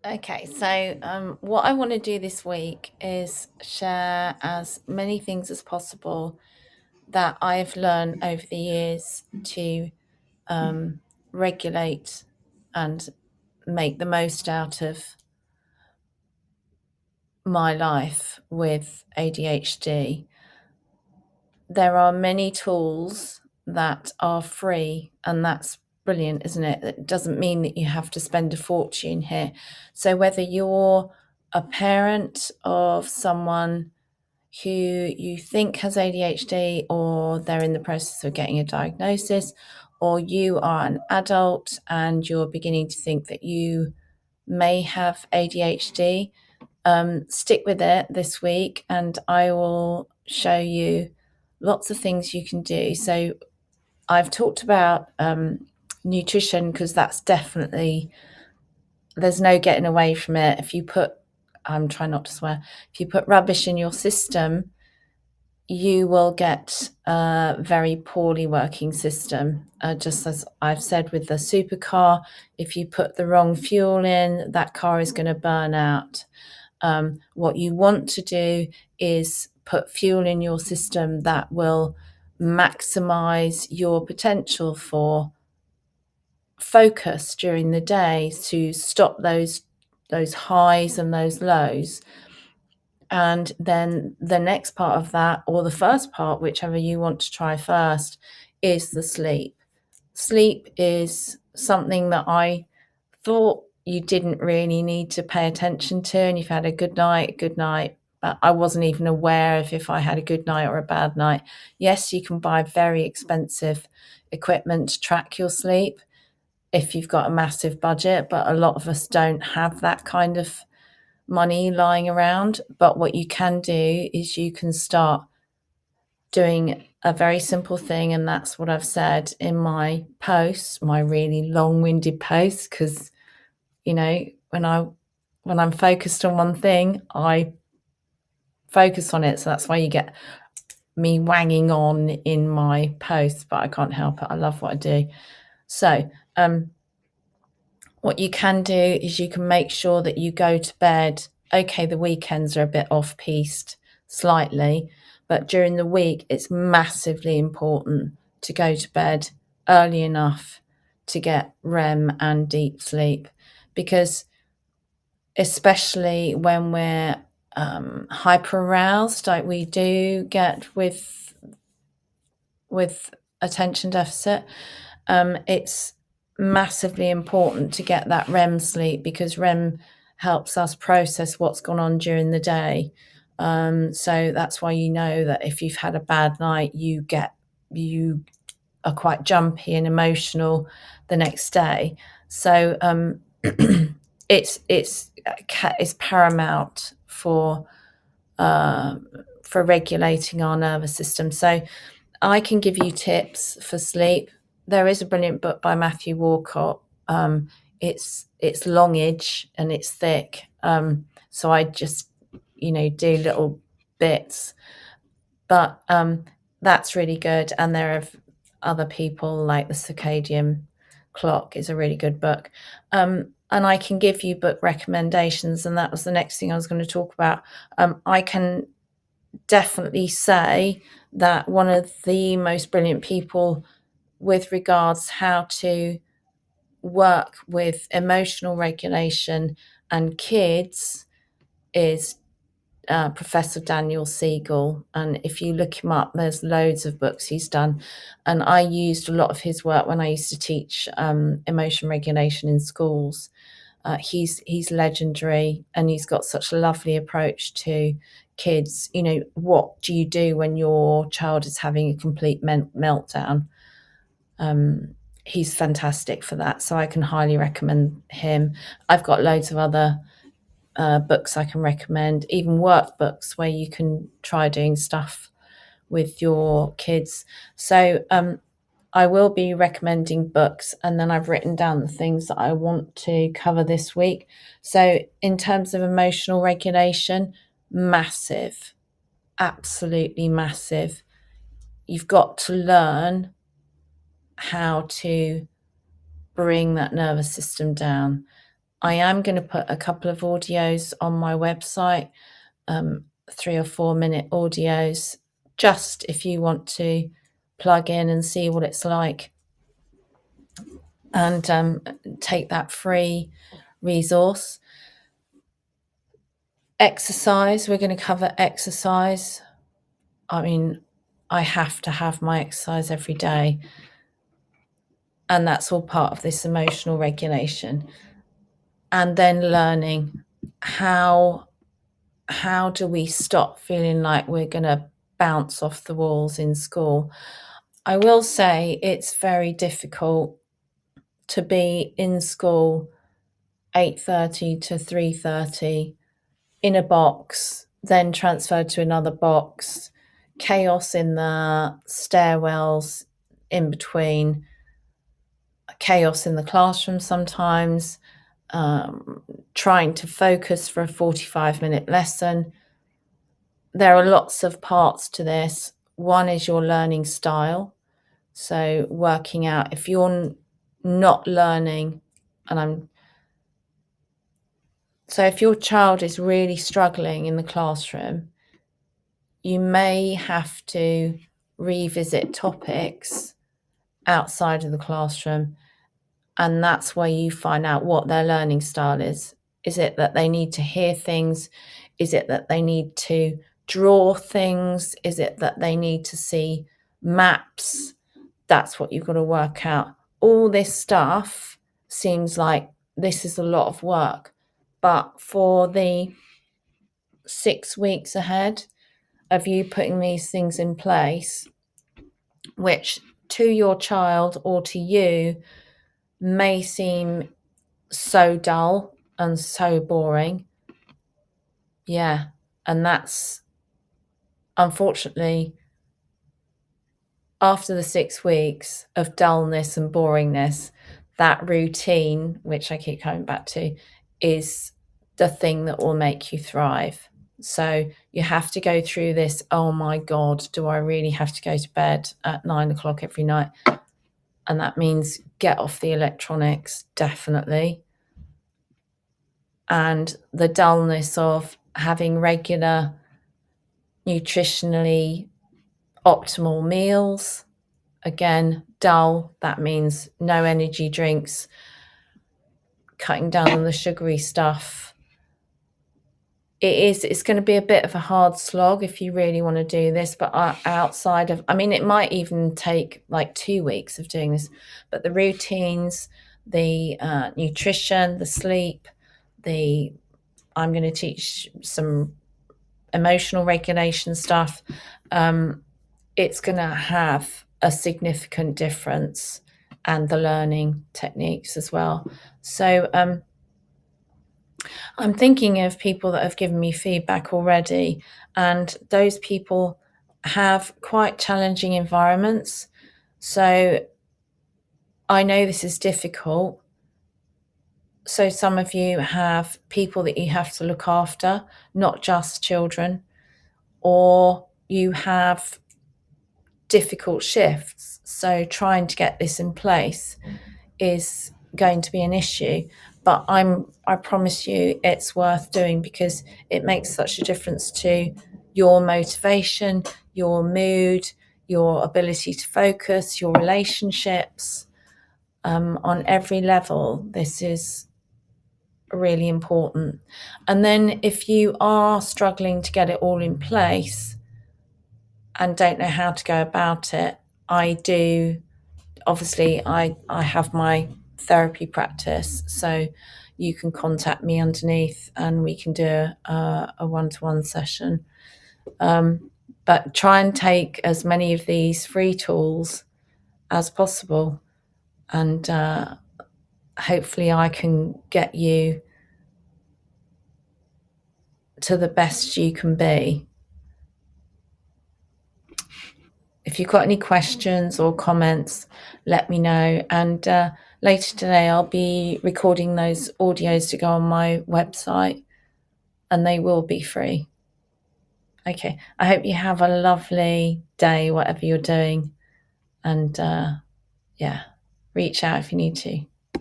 Okay, so what I want to do this week is share as many things as possible that I've learned over the years to um, regulate and make the most out of my life with ADHD. There are many tools that are free, and that's brilliant, isn't it? It doesn't mean that you have to spend a fortune here. So, whether you're a parent of someone who you think has ADHD or they're in the process of getting a diagnosis, or you are an adult and you're beginning to think that you may have ADHD, stick with it this week and I will show you lots of things you can do. So, I've talked about nutrition because that's definitely, there's no getting away from it. If you put, I'm trying not to swear, if you put rubbish in your system, you will get a very poorly working system. Just as I've said with the supercar, if you put the wrong fuel in, that car is going to burn out. What you want to do is put fuel in your system that will maximize your potential for focus during the day to stop those highs and those lows. And then the next part of that, or the first part, whichever you want to try first, is the sleep. Sleep is something that I thought you didn't really need to pay attention to, and you've had a good night. But I wasn't even aware of if I had a good night or a bad night. Yes, you can buy very expensive equipment to track your sleep if you've got a massive budget, but a lot of us don't have that kind of money lying around. But what you can do is you can start doing a very simple thing, and that's what I've said in my posts, my really long-winded posts, because you know when I'm focused on one thing, I focus on it. So that's why you get me wanging on in my posts, but I can't help it. I love what I do. So what you can do is you can make sure that you go to bed. Okay, the weekends are a bit off piste slightly, but during the week, it's massively important to go to bed early enough to get REM and deep sleep, because especially when we're hyper aroused, like we do get with attention deficit, it's massively important to get that REM sleep, because REM helps us process what's gone on during the day. So that's why you know that if you've had a bad night, you are quite jumpy and emotional the next day. So it's paramount uh, for regulating our nervous system. So I can give you tips for sleep. There is a brilliant book by Matthew Walcott. It's longage and it's thick. So I just, do little bits, but that's really good. And there are other people, like the Circadian Clock is a really good book. And I can give you book recommendations, and that was the next thing I was going to talk about. I can definitely say that one of the most brilliant people with regards how to work with emotional regulation and kids is Professor Daniel Siegel. And if you look him up, there's loads of books he's done. And I used a lot of his work when I used to teach emotion regulation in schools. He's legendary, and he's got such a lovely approach to kids. What do you do when your child is having a complete meltdown? He's fantastic for that, so I can highly recommend him. I've got loads of other books I can recommend, even workbooks where you can try doing stuff with your kids. So I will be recommending books, and then I've written down the things that I want to cover this week. So, in terms of emotional regulation, massive, absolutely massive. You've got to learn how to bring that nervous system down. I am going to put a couple of audios on my website, 3 or 4 minute audios, just if you want to plug in and see what it's like and take that free resource. Exercise, we're going to cover exercise. I mean, I have to have my exercise every day, and that's all part of this emotional regulation. And then learning how do we stop feeling like we're going to bounce off the walls in school. I will say it's very difficult to be in school 8:30 to 3:30 in a box, then transferred to another box, chaos in the stairwells in between, chaos in the classroom sometimes, trying to focus for a 45-minute lesson. There are lots of parts to this. One is your learning style. So working out if you're not learning, so if your child is really struggling in the classroom, you may have to revisit topics outside of the classroom, and that's where you find out what their learning style is. Is it that they need to hear things? Is it that they need to draw things? Is it that they need to see maps? That's what you've got to work out. All this stuff seems like this is a lot of work, but for the 6 weeks ahead of you putting these things in place, which to your child or to you may seem so dull and so boring. Yeah. And that's unfortunately after the 6 weeks of dullness and boringness, that routine, which I keep coming back to, is the thing that will make you thrive. So you have to go through this, oh my God, do I really have to go to bed at 9 o'clock every night? And that means get off the electronics, definitely. And the dullness of having regular, nutritionally optimal meals. Again, dull, that means no energy drinks, cutting down on the sugary stuff. It's going to be a bit of a hard slog if you really want to do this, but outside of, I mean, it might even take like 2 weeks of doing this, but the routines, the nutrition, the sleep, I'm going to teach some emotional regulation stuff. It's going to have a significant difference, and the learning techniques as well. So I'm thinking of people that have given me feedback already, and those people have quite challenging environments. So I know this is difficult. So some of you have people that you have to look after, not just children, or you have difficult shifts. So trying to get this in place is going to be an issue. But I promise you it's worth doing, because it makes such a difference to your motivation, your mood, your ability to focus, your relationships, on every level. This is really important. And then if you are struggling to get it all in place and don't know how to go about it, I have my therapy practice, so you can contact me underneath and we can do a one-to-one session. But try and take as many of these free tools as possible, and hopefully I can get you to the best you can be. If you've got any questions or comments, let me know. And later today, I'll be recording those audios to go on my website, and they will be free. Okay. I hope you have a lovely day, whatever you're doing. And reach out if you need to.